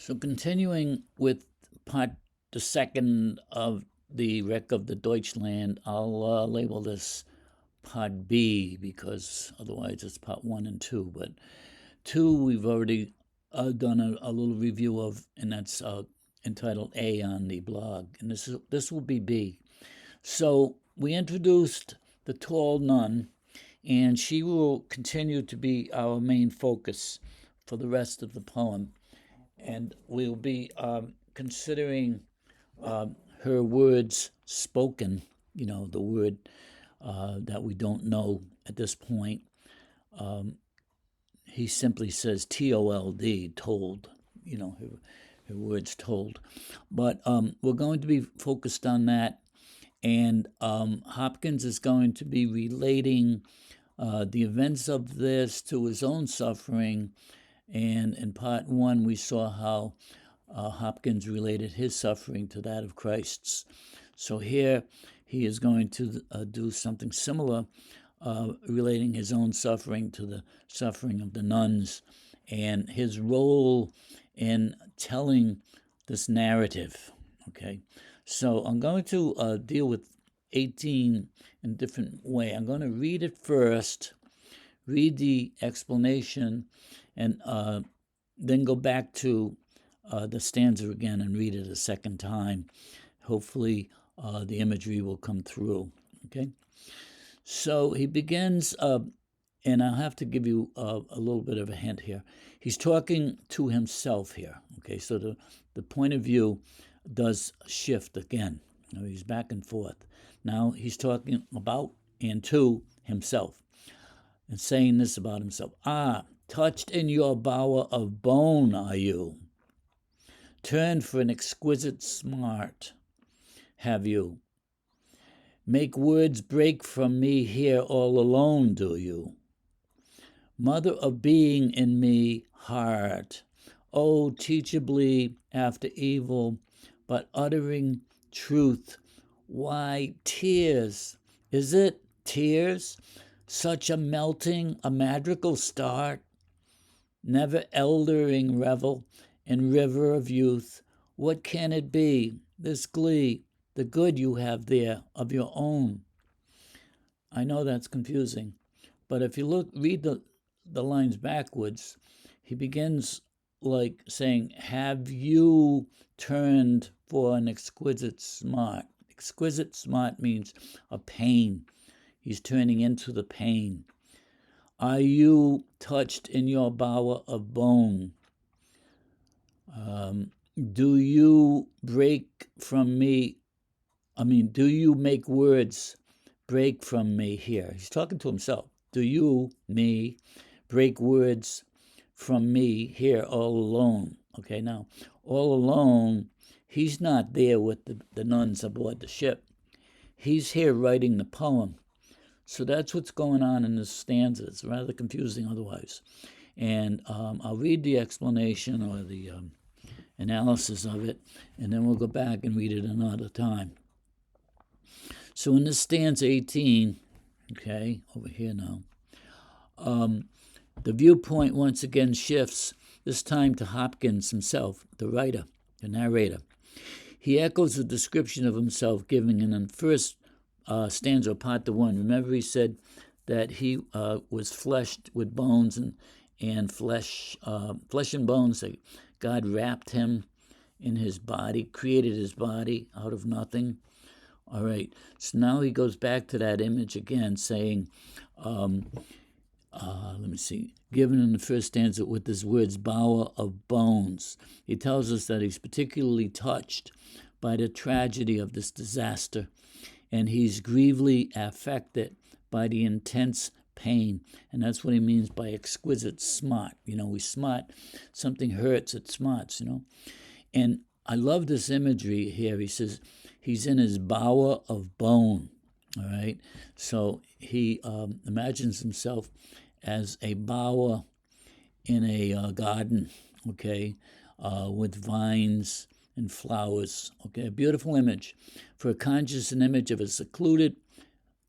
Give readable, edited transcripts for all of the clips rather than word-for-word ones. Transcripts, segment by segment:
So continuing with part the second of the wreck of the Deutschland, I'll label this part B because otherwise it's part 1 and 2. But 2 we've already done a little review of, and that's entitled A on the blog. And this will be B. So we introduced the tall nun, and she will continue to be our main focus for the rest of the poem. And we'll be considering her words spoken, the word that we don't know at this point. He simply says TOLD, told, her words told. But we're going to be focused on that. And Hopkins is going to be relating the events of this to his own suffering. And in part 1, we saw how Hopkins related his suffering to that of Christ's. So here he is going to do something similar, relating his own suffering to the suffering of the nuns and his role in telling this narrative. Okay, so I'm going to deal with 18 in a different way. I'm going to read it first, read the explanation, and then go back to the stanza again and read it a second time. Hopefully the imagery will come through. Okay, so he begins, and I'll have to give you a little bit of a hint here. He's talking to himself here. Okay, so the point of view does shift again. He's back and forth. Now he's talking about and to himself and saying this about himself. Touched in your bower of bone are you. Turned for an exquisite smart have you. Make words break from me here all alone, do you? Mother of being in me, heart, oh, teachably after evil, but uttering truth. Why, tears, is it tears? Such a melting, a madrigal start, never eldering revel in river of youth. What can it be, this glee, the good you have there of your own? I know that's confusing, but if you read the lines backwards, he begins like saying, have you turned for an exquisite smart? Exquisite smart means a pain. He's turning into the pain. Are you touched in your bower of bone? Do you break from me? Do you make words break from me here? He's talking to himself. Do you, me, break words from me here all alone? Okay, now, all alone, he's not there with the nuns aboard the ship. He's here writing the poem. So that's what's going on in this stanza. It's rather confusing otherwise. And I'll read the explanation or the analysis of it, and then we'll go back and read it another time. So in this stanza 18, okay, over here now, the viewpoint once again shifts, this time to Hopkins himself, the writer, the narrator. He echoes the description of himself given in the first stanza, part 1. Remember, he said that he was fleshed with bones and flesh and bones. That God wrapped him in his body, created his body out of nothing. All right, so now he goes back to that image again, saying, let me see, given in the first stanza with his words, bower of bones. He tells us that he's particularly touched by the tragedy of this disaster, and he's grievely affected by the intense pain. And that's what he means by exquisite smart. We smart, something hurts, it smarts, And I love this imagery here. He says he's in his bower of bone, all right? So he imagines himself as a bower in a garden, okay, with vines and flowers, okay? A beautiful image. For a conscious an image of a secluded,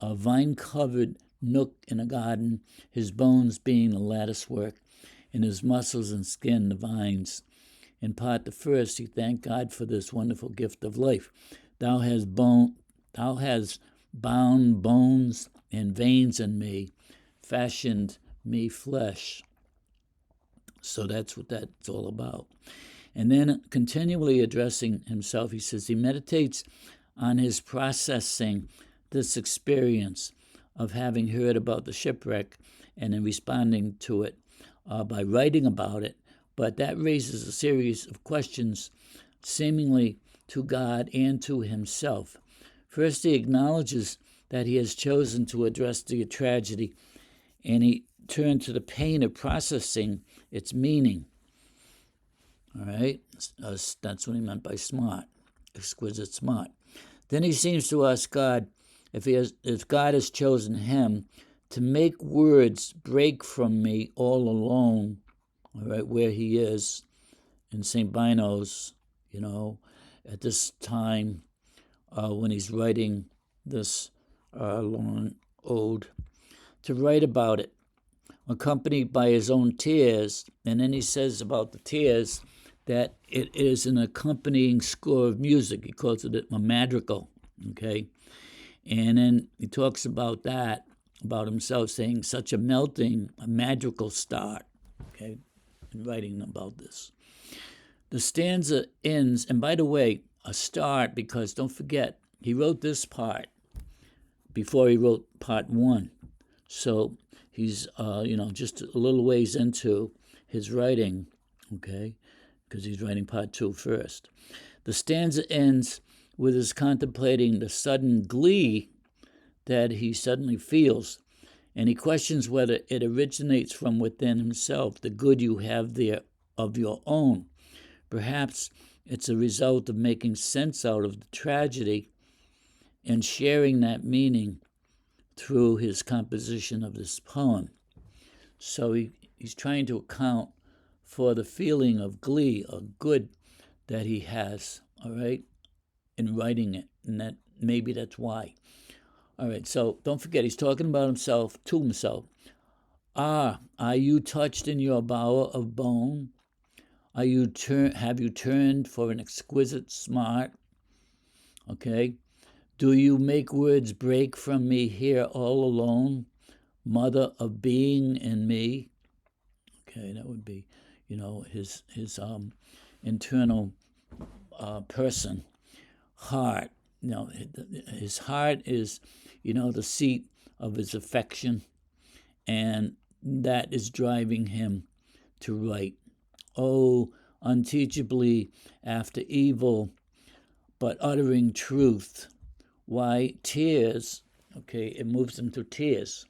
vine-covered nook in a garden, his bones being the lattice work, and his muscles and skin the vines. In part the first, he thanked God for this wonderful gift of life. Thou hast bound bones and veins in me, fashioned me flesh. So that's what that's all about. And then continually addressing himself, he says he meditates on his processing this experience of having heard about the shipwreck and in responding to it by writing about it. But that raises a series of questions seemingly to God and to himself. First, he acknowledges that he has chosen to address the tragedy, and he turned to the pain of processing its meaning. All right? That's what he meant by smart, exquisite smart. Then he seems to ask God if God has chosen him to make words break from me all alone, all right, where he is in St. Bino's, at this time when he's writing this long ode, to write about it, accompanied by his own tears. And then he says about the tears that it is an accompanying score of music. He calls it a madrigal, okay? And then he talks about that, about himself, saying such a melting, a madrigal start, okay, in writing about this. The stanza ends, and by the way, a start, because don't forget, he wrote this part before he wrote part one. So he's, just a little ways into his writing, okay, because he's writing part two first. The stanza ends with his contemplating the sudden glee that he suddenly feels, and he questions whether it originates from within himself, the good you have there of your own. Perhaps it's a result of making sense out of the tragedy and sharing that meaning through his composition of this poem. So he's trying to account for the feeling of glee or good that he has, all right, in writing it, and that maybe that's why. All right, so don't forget, he's talking about himself to himself. Are you touched in your bower of bone? Have you turned for an exquisite smart? Okay. Do you make words break from me here all alone, mother of being in me? Okay, that would be, his internal person, heart. His heart is, the seat of his affection, and that is driving him to write. Oh, unteachably after evil, but uttering truth. Why, tears, okay, it moves into tears.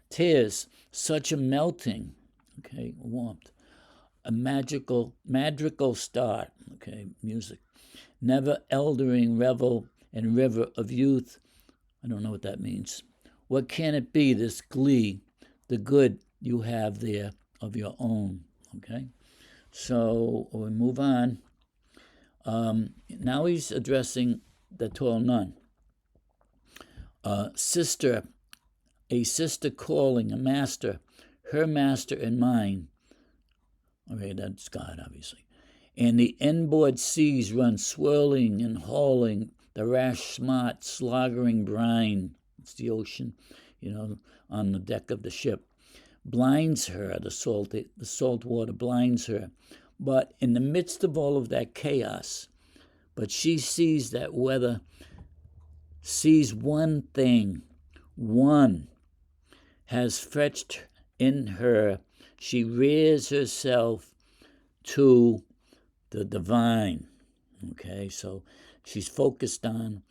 Tears, such a melting, okay, warmth. A madrigal start, okay, music. Never eldering revel and river of youth. I don't know what that means. What can it be, this glee, the good you have there of your own, okay? So we move on. Now he's addressing the tall nun. Sister, a sister calling, a master, her master and mine. Okay, that's God, obviously. And the inboard seas run swirling and hauling, the rash, smart, sloggering brine. It's the ocean, on the deck of the ship. Blinds her, the salt water blinds her. But in the midst of all of that chaos, but she sees that weather, sees one thing, one has fetched in her. She rears herself to the divine. Okay, so she's focused on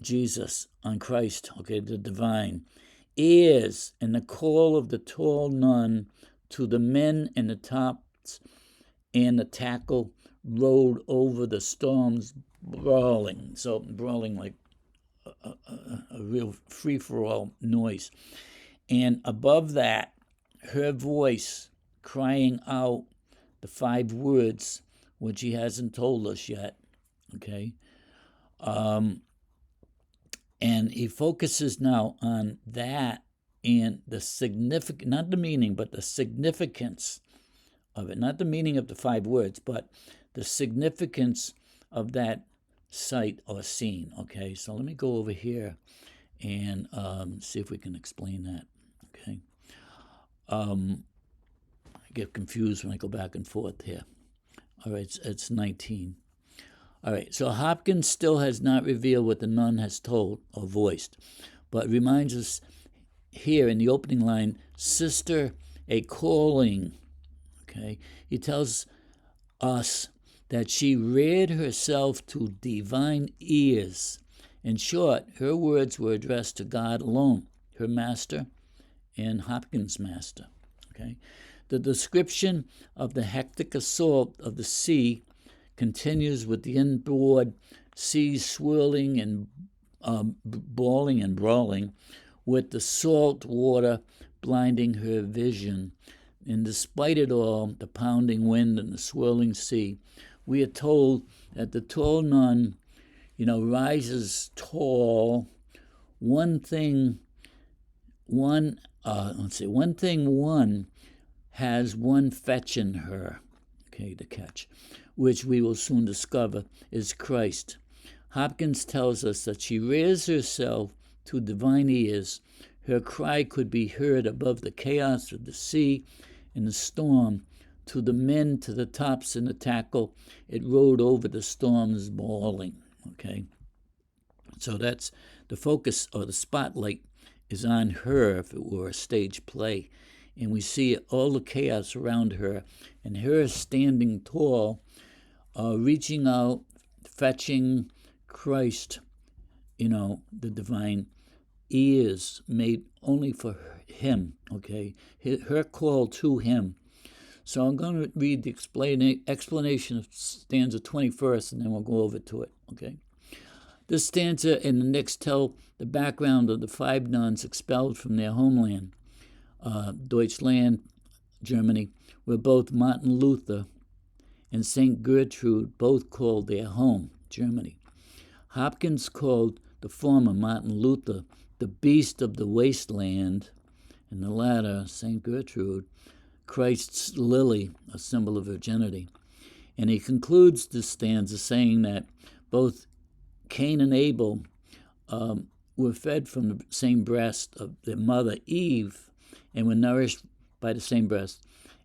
Jesus, on Christ, okay, the divine. Ears in the call of the tall nun to the men in the tops and the tackle rode over the storms brawling. So brawling like a real free-for-all noise. And above that, her voice crying out the 5 words, which he hasn't told us yet, okay? And he focuses now on that and the significant, not the meaning, but the significance of it. Not the meaning of the 5 words, but the significance of that sight or scene. Okay, so let me go over here and see if we can explain that. Okay. I get confused when I go back and forth here. All right, it's 19. All right, so Hopkins still has not revealed what the nun has told or voiced, but reminds us here in the opening line, sister, a calling. Okay, he tells us that she reared herself to divine ears. In short, her words were addressed to God alone, her master and Hopkins' master. Okay, the description of the hectic assault of the sea continues with the inboard seas swirling and bawling and brawling, with the salt water blinding her vision. And despite it all, the pounding wind and the swirling sea, we are told that the tall nun, rises tall. One thing one has one fetch in her. Okay, the catch, which we will soon discover is Christ. Hopkins tells us that she rears herself to divine ears. Her cry could be heard above the chaos of the sea and the storm. To the men, to the tops and the tackle, it rode over the storms bawling. Okay, so that's the focus, or the spotlight is on her if it were a stage play. And we see all the chaos around her, and her standing tall, reaching out, fetching Christ, the divine ears made only for him, okay? Her call to him. So I'm going to read the explanation of stanza 20 first, and then we'll go over to it, okay? This stanza and the next tell the background of the 5 nuns expelled from their homeland, Deutschland, Germany, where both Martin Luther and St. Gertrude both called their home, Germany. Hopkins called the former, Martin Luther, the beast of the wasteland, and the latter, St. Gertrude, Christ's lily, a symbol of virginity. And he concludes this stanza saying that both Cain and Abel were fed from the same breast of their mother Eve and were nourished by the same breast.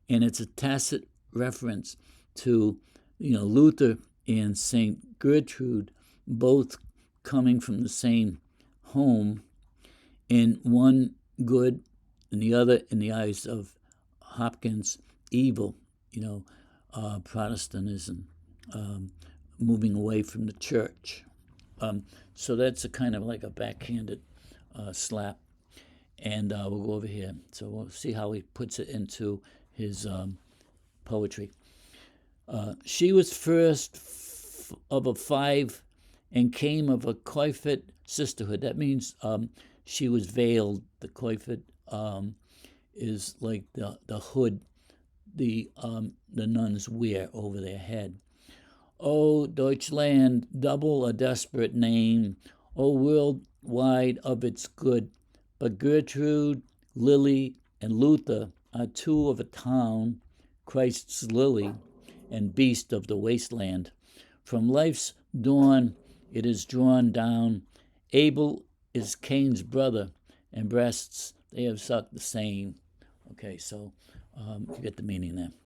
And it's a tacit reference to, Luther and St. Gertrude both coming from the same home, and one good and the other, in the eyes of Hopkins, evil, Protestantism, moving away from the church. So that's a kind of like a backhanded slap. And we'll go over here. So we'll see how he puts it into his poetry. She was first of a 5 and came of a coifet sisterhood. That means she was veiled. The coifet is like the hood the nuns wear over their head. O Deutschland, double a desperate name, O worldwide of its good, but Gertrude, Lily, and Luther are 2 of a town, Christ's lily and beast of the wasteland. From life's dawn it is drawn down. Abel is Cain's brother, and breasts they have sucked the same. Okay, so you get the meaning there.